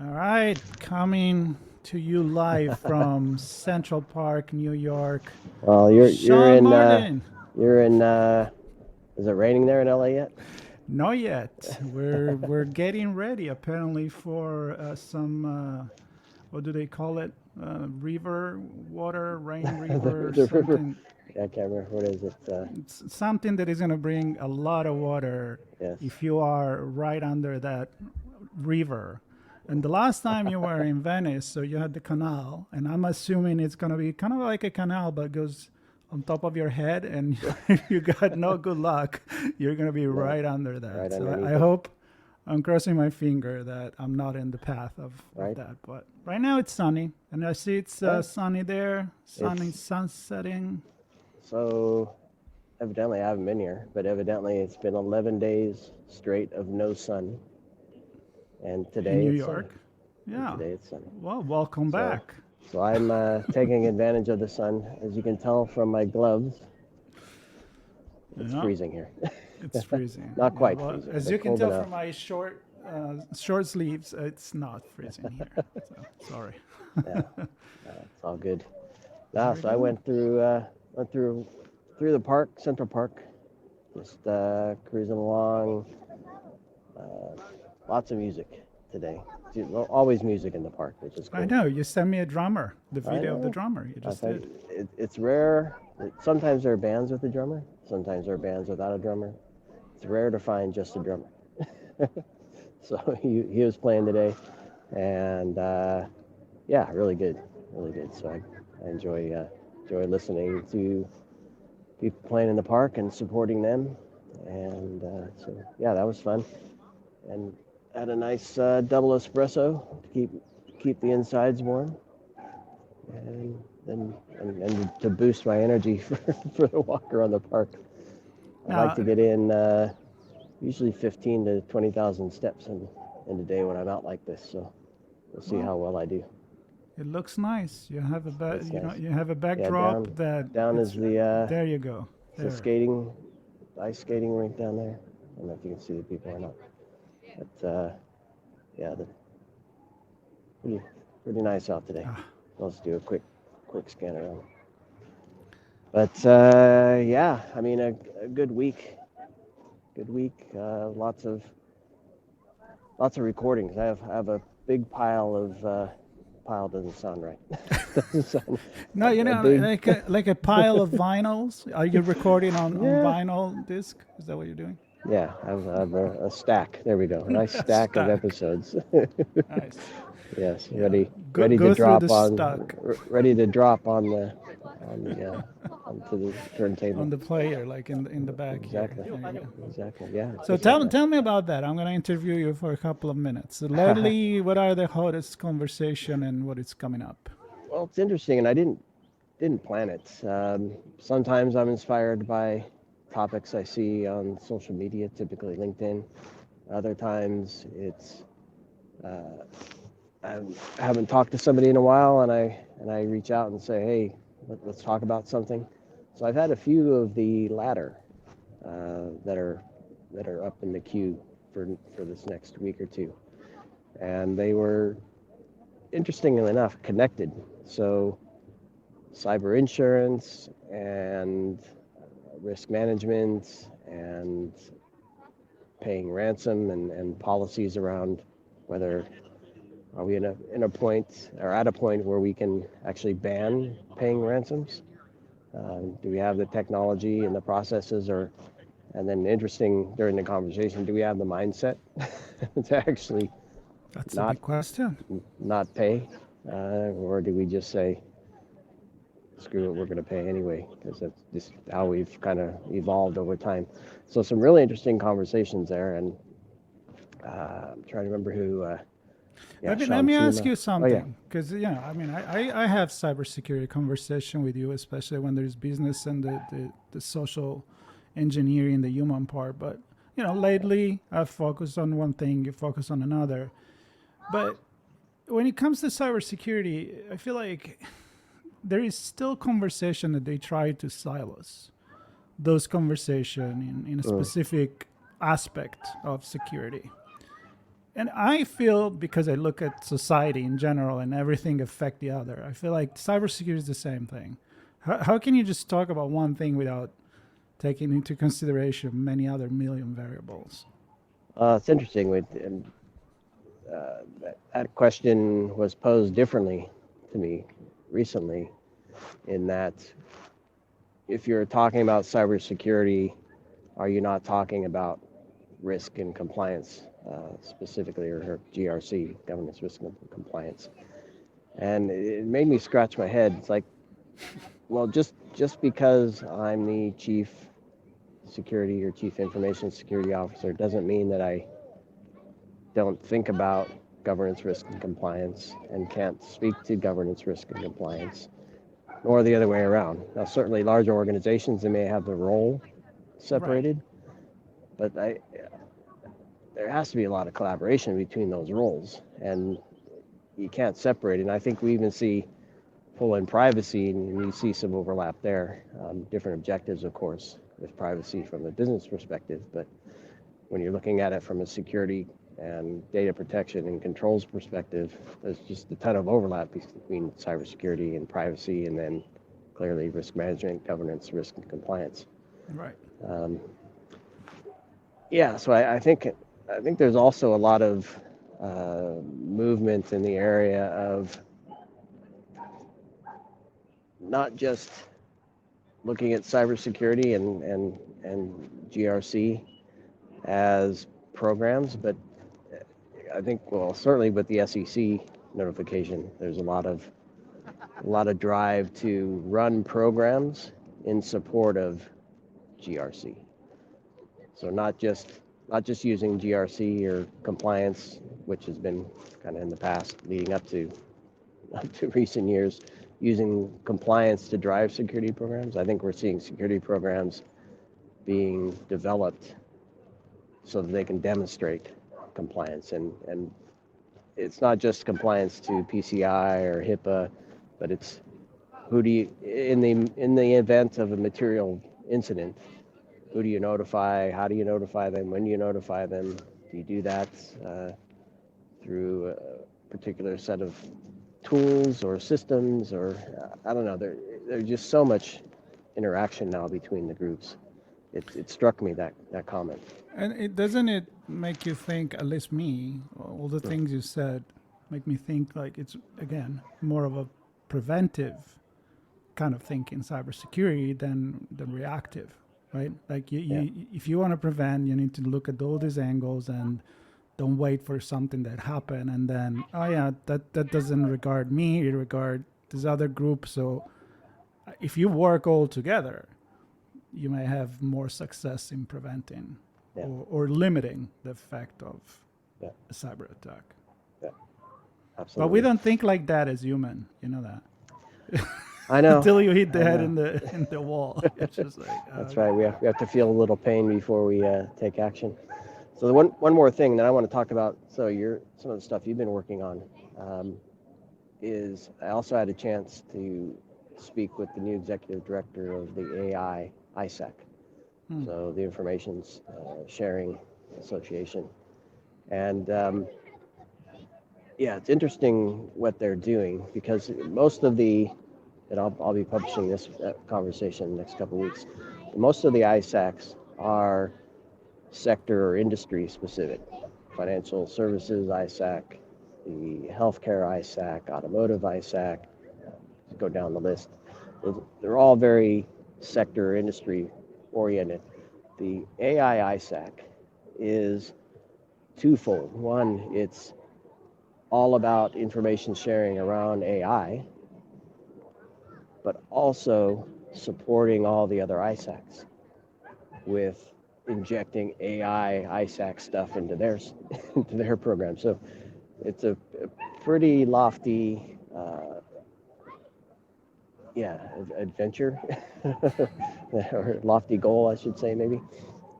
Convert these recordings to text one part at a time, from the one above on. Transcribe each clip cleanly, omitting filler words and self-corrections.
All right, coming to you live from Central Park, New York. Well, you're Sean in Martin. you're in. Is it raining there in LA yet? Not yet. We're getting ready apparently for some what do they call it? River water, rain river, The river. something. Yeah, I can't remember what is it. It's something that is going to bring a lot of water Yes. if you are right under that river. And the last time you were in Venice, so you had the canal, and I'm assuming it's going to be kind of like a canal, but goes on top of your head, and if you got no good luck, you're going to be No, right under that. right So underneath I it. hope, I'm crossing my finger that I'm not in the path of Right. that. But right now it's sunny, and I see it's Yeah. sunny there, sunny, It's sun setting. so evidently I haven't been here, but evidently it's been 11 days straight of no sun, and In today New it's sunny. York. Yeah. Today it's sunny. Well, welcome So back. so I'm taking advantage of the sun. As you can tell from my gloves, it's Yeah, freezing here. it's freezing. Not Yeah, quite well, freezing, as but you can cold tell enough. from my short sleeves, it's not freezing here. So sorry. Yeah, it's all good. Yeah, Very so I good. went through the park, Central Park, just cruising along. Lots of music today. Well, always music in the park, which is I cool. know you sent me a drummer, the I video of the know. drummer. You I just think did. it's rare. Sometimes there are bands with a drummer. Sometimes there are bands without a drummer. It's rare to find just a drummer. So he was playing today, and yeah, really good, really good. So I enjoy listening to people playing in the park and supporting them, and so yeah, that was fun. And had a nice double espresso to keep the insides warm, and to boost my energy for the walk around the park. I like Now to get in usually 15 to 20,000 steps in a day when I'm out like this. So we'll see well, how well I do. it looks nice. You have It's nice. you have a Yeah, backdrop that down it's is the there. You go there. ice skating rink down there. I don't know if you can see the people or not, but yeah, pretty pretty nice out today. Ah, Let's do a quick scan around. But yeah, I mean a good week. Good week. Lots of recordings. I have a big pile of pile doesn't sound right. Doesn't sound no, you a know, big like a pile of vinyls. Are you recording on yeah. vinyl disc? Is that what you're doing? Yeah, I have a stack. There we go. A nice A stack of stack. episodes. Nice. Yes, Yeah. ready to Go through drop the on stock ready to drop on the onto the on turntable. the player, like in the back here. Exactly. There you go. Exactly. Yeah, So just like that. tell me about that. I'm gonna interview you for a couple of minutes. So lately, what are the hottest conversation and what is coming up? Well, it's interesting, and I didn't plan it. Sometimes I'm inspired by topics I see on social media, typically LinkedIn. Other times it's uh, I haven't talked to somebody in a while, and I reach out and say, hey, let's talk about something. So I've had a few of the latter that are up in the queue for this next week or two, and they were interestingly enough connected. So cyber insurance and risk management and paying ransom and policies around whether are we in a point or at a point where we can actually ban paying ransoms? Do we have the technology and the processes, and then interesting during the conversation, do we have the mindset to actually That's a not big question. not pay, or do we just say screw it, we're going to pay anyway, because that's just how we've kind of evolved over time. So some really interesting conversations there, and I'm trying to remember who. Yeah, Let Sean me ask Sima. you Oh yeah, something, because I mean, I have cybersecurity conversation with you, especially when there's business and the social engineering, the human part. But lately I've focused on one thing, you focus on another. But when it comes to cybersecurity, I feel like there is still conversation that they try to silos those conversation in a Mm. specific aspect of security. And I feel, because I look at society in general and everything affect the other, I feel like cybersecurity is the same thing. How can you just talk about one thing without taking into consideration many other million variables? It's interesting. And that question was posed differently to me recently, in that if you're talking about cybersecurity, are you not talking about risk and compliance specifically, or GRC, governance risk and compliance? And it made me scratch my head. It's like, well, just because I'm the chief security or chief information security officer doesn't mean that I don't think about governance risk and compliance and can't speak to governance risk and compliance, nor the other way around. Now, certainly larger organizations, they may have the role Right. separated, but there has to be a lot of collaboration between those roles, and you can't separate it. And I think we even see full in privacy, and you see some overlap there. Different objectives, of course, with privacy from a business perspective, but when you're looking at it from a security and data protection and controls perspective, there's just a ton of overlap between cybersecurity and privacy, and then clearly risk management, governance, risk and compliance. Right. Um, yeah, so I think there's also a lot of movement in the area of not just looking at cybersecurity and GRC as programs, but I think, well, certainly with the SEC notification, there's a lot of drive to run programs in support of GRC. So not just using GRC or compliance, which has been kind of in the past leading up to recent years, using compliance to drive security programs. I think we're seeing security programs being developed so that they can demonstrate compliance, and it's not just compliance to PCI or HIPAA, but it's who do you, in the event of a material incident, who do you notify? How do you notify them? When do you notify them? Do you do that through a particular set of tools or systems, or I don't know. There's just so much interaction now between the groups. It struck me, that comment. And it doesn't it make you think, at least me, all the things you said make me think like it's again more of a preventive kind of thinking cybersecurity than reactive, right? Like Yeah. if you want to prevent, you need to look at all these angles and don't wait for something that happened and then, oh yeah, that doesn't regard me, it regard this other group. So if you work all together, you may have more success in preventing Yeah. or limiting the effect of Yeah. a cyber attack. Yeah. But Absolutely. we don't think like that as human, you know that. I know. Until you hit the I head know. in the wall, it's just like That's right. We have to feel a little pain before we take action. So the one more thing that I want to talk about. So some of the stuff you've been working on is I also had a chance to speak with the new executive director of the AI ISAC, so the Information Sharing Association, and yeah, it's interesting what they're doing, because most of the, and I'll be publishing this conversation in the next couple of weeks. Most of the ISACs are sector or industry specific. Financial services ISAC, the healthcare ISAC, automotive ISAC, go down the list. They're all very sector or industry oriented. The AI ISAC is twofold. One, it's all about information sharing around AI, but also supporting all the other ISACs with injecting AI ISAC stuff into their program. So it's a pretty lofty, adventure, or lofty goal, I should say, maybe,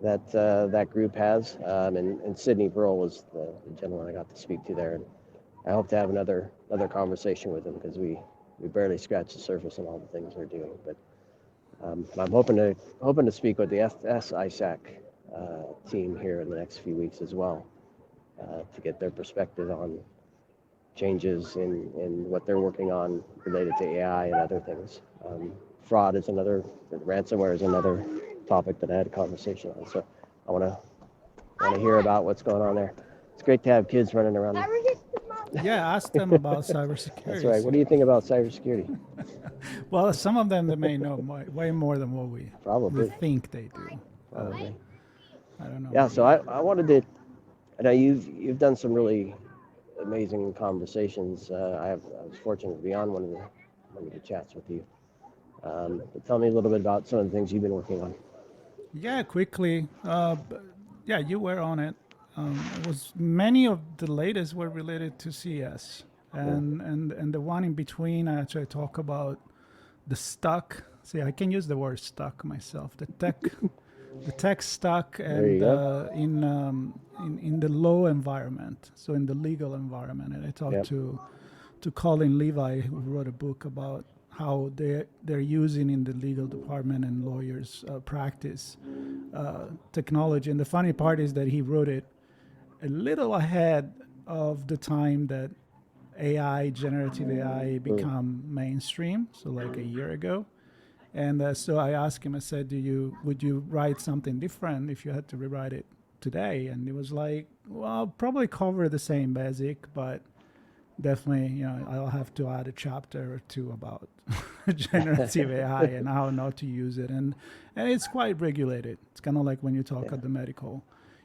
that that group has. And Sidney Burrell was the gentleman I got to speak to there. And I hope to have another conversation with him, because we barely scratched the surface on all the things we're doing. But I'm hoping to speak with the FS ISAC team here in the next few weeks as well, to get their perspective on changes in what they're working on related to AI and other things. Fraud is another, ransomware is another topic that I had a conversation on. So I want to hear about what's going on there. It's great to have kids running around. Yeah, ask them about That's cybersecurity. right. What do you think about cybersecurity? Well, some of them they may know way more than what we Probably. think they do. Probably. I don't know. Yeah. So I wanted to. I know you've done some really amazing conversations. I was fortunate to be on one of the chats with you. But tell me a little bit about some of the things you've been working on. Yeah, quickly. Yeah, you were on it. It was many of the latest were related to CS, and the one in between I actually talk about the stuck. See, I can use the word stuck myself. The tech stuck, There you and go. in the law environment, so in the legal environment. And I talked Yep. to Colin Levi, who wrote a book about how they're using in the legal department and lawyers practice technology. And the funny part is that he wrote it a little ahead of the time that AI, generative AI, become mainstream. So like a year ago. And so I asked him. I said, would you write something different if you had to rewrite it today? And he was like, well, I'll probably cover the same basic, but definitely, I'll have to add a chapter or two about generative AI and how not to use it. And it's quite regulated. It's kind of like when you talk at the medical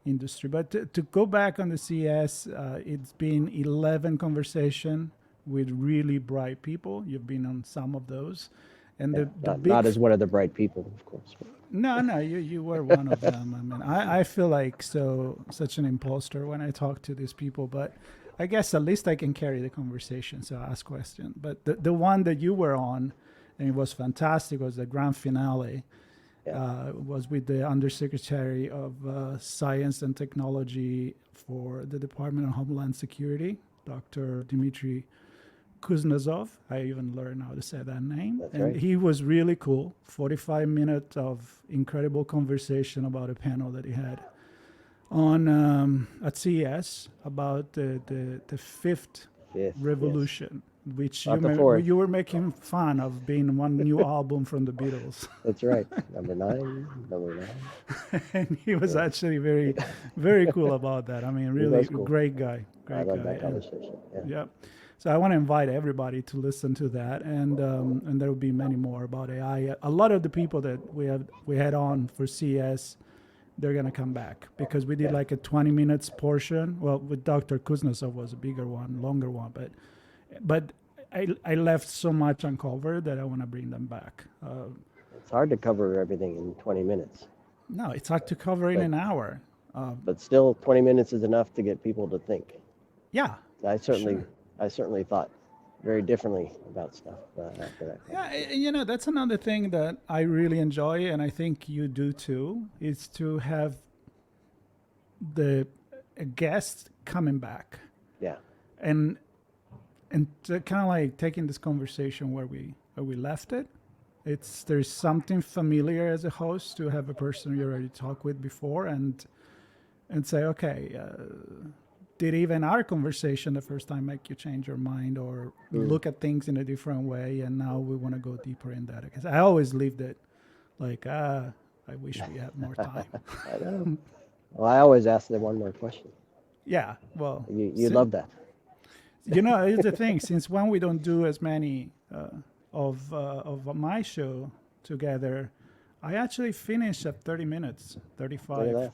industry. But to go back on the CS, it's been 11 conversation with really bright people. You've been on some of those. And Not as one of the bright people, of course. no, you were one of them. I mean, I feel like such an imposter when I talk to these people, but I guess at least I can carry the conversation, so I ask questions. But the one that you were on, and it was fantastic, was the grand finale. Was with the Undersecretary of Science and Technology for the Department of Homeland Security, Dr. Dmitry Kuznetsov. I even learned how to say that name. That's and right. He was really cool. 45 minutes of incredible conversation about a panel that he had on at CES about the fifth revolution, which you were making fun of being one new album from the Beatles. That's right. Number nine. And he was actually very, very cool about that. I mean, really cool. great guy. I love that conversation. Yeah. So I want to invite everybody to listen to that, and there will be many more about AI. A lot of the people that we had on for CS, they're gonna come back because we did like a 20 minutes portion. Well, with Dr. Kuznetsov was a bigger one, longer one, but I left so much uncovered that I want to bring them back. It's hard to cover everything in 20 minutes. No, it's hard to cover in an hour. But still, 20 minutes is enough to get people to think. Yeah. I certainly thought very differently about stuff after that. Yeah, that's another thing that I really enjoy, and I think you do too, is to have a guest coming back. Yeah. And to kind of like taking this conversation where we left it. There's something familiar as a host to have a person you already talked with before and say, okay, did even our conversation the first time make you change your mind or look at things in a different way? And now we want to go deeper in that. Because I always leave it like, I wish we had more time. I know. Well, I always ask them one more question. Yeah, well. You love that. Here's the thing. Since when we don't do as many of my show together, I actually finish at 30 minutes, 35.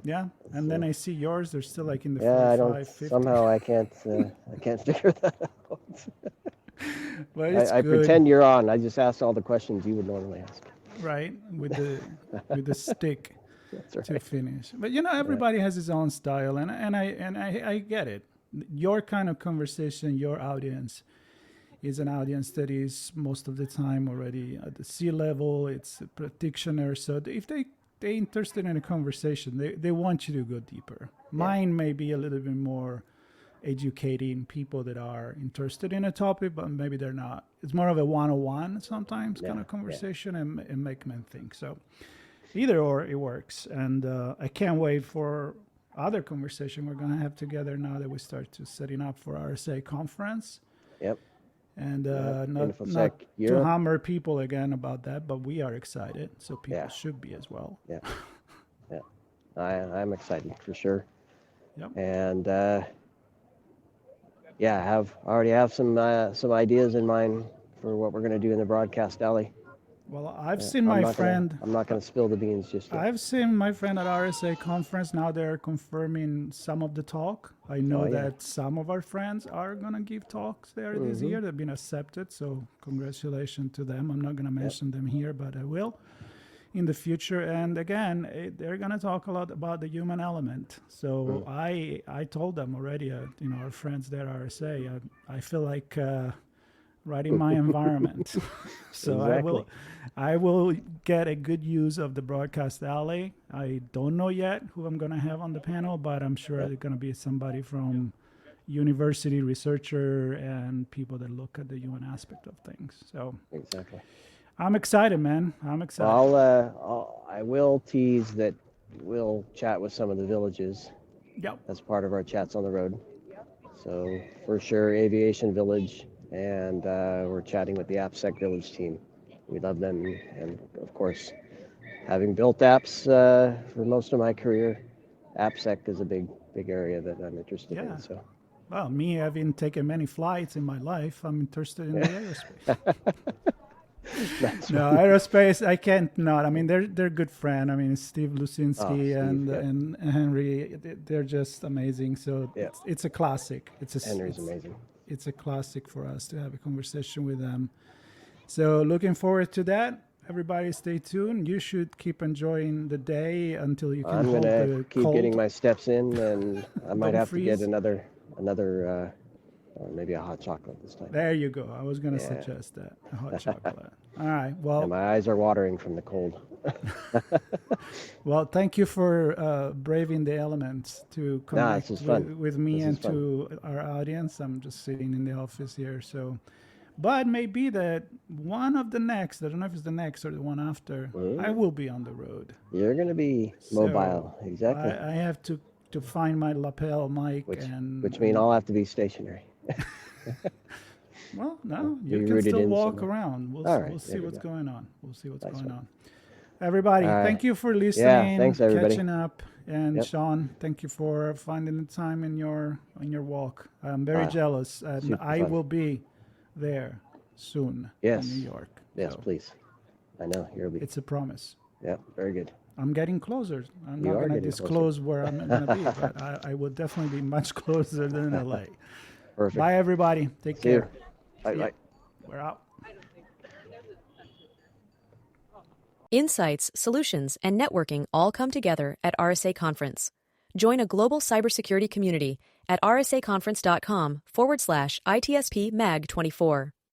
Yeah, and then I see yours. They're still like in the 45, 50. Somehow I can't figure that out. But it's I good. pretend you're on. I just ask all the questions you would normally ask. Right, with the stick That's right. to finish. But everybody has his own style, and I get it. Your kind of conversation, your audience is an audience that is most of the time already at the C-level. It's a practitioner, so if they're interested in a conversation, they want you to go deeper. Mine may be a little bit more educating people that are interested in a topic, but maybe they're not. It's more of a one-on-one sometimes kind of conversation and make men think. So either or, it works. And I can't wait for other conversation we're going to have together now that we start to setting up for RSA conference. Yep. And not InfoSec to Europe. hammer people again about that, but we are excited, so people Yeah. should be as well. Yeah. Yeah. I'm excited for sure. Yep. And yeah, already have some ideas in mind for what we're going to do in the broadcast alley. Well, I've seen my friend. I'm not going to spill the beans just yet. I've seen my friend at RSA conference. Now they're confirming some of the talk. I know that some of our friends are going to give talks there this year. They've been accepted, so congratulations to them. I'm not going to mention them here, but I will in the future. And again, they're going to talk a lot about the human element. So I told them already, our friends there at RSA, I feel like right in my environment. So Exactly. I will get a good use of the broadcast alley. I don't know yet who I'm going to have on the panel, but I'm sure there's going to be somebody from university researcher and people that look at the human aspect of things. So Exactly. I'm excited, man. I'm excited. I will tease that we'll chat with some of the villages. Yep. As part of our chats on the road. So for sure, Aviation Village, and we're chatting with the AppSec Village team. We love them, and of course, having built apps for most of my career, AppSec is a big area that I'm interested in. So. Well, me having taken many flights in my life, I'm interested in the aerospace. No, aerospace, I can't not. I mean, they're good friends. I mean, Steve Lusinski and Henry, they're just amazing. So it's a classic. Henry's amazing. It's a classic for us to have a conversation with them. So looking forward to that. Everybody stay tuned. You should keep enjoying the day until you can I'm hold gonna the keep cold. getting my steps in, and I might have freeze. to get another or maybe a hot chocolate this time. There you go. I was going to suggest that, a hot chocolate. All right. Well, and my eyes are watering from the cold. Well, thank you for braving the elements to connect with me and to our audience. I'm just sitting in the office here. So, but maybe that one of the next, I don't know if it's the next or the one after, I will be on the road. You're going to be mobile. So exactly. I have to find my lapel mic. Which means I'll have to be stationary. Well, no, you can still walk around. We'll see what's going on. We'll see what's going on. Everybody, thank you for listening, thanks, everybody. catching up. And Sean, thank you for finding the time in your walk. I'm very jealous, and I will be there soon in New York. Yes, please. I know you'll be. It's a promise. Yeah, very good. I'm getting closer. I'm not going to disclose where I'm going to be, but I will definitely be much closer than LA. Perfect. Bye, everybody. Take care. Bye. We're out. Insights, solutions, and networking all come together at RSA Conference. Join a global cybersecurity community at rsaconference.com/ITSPmag24.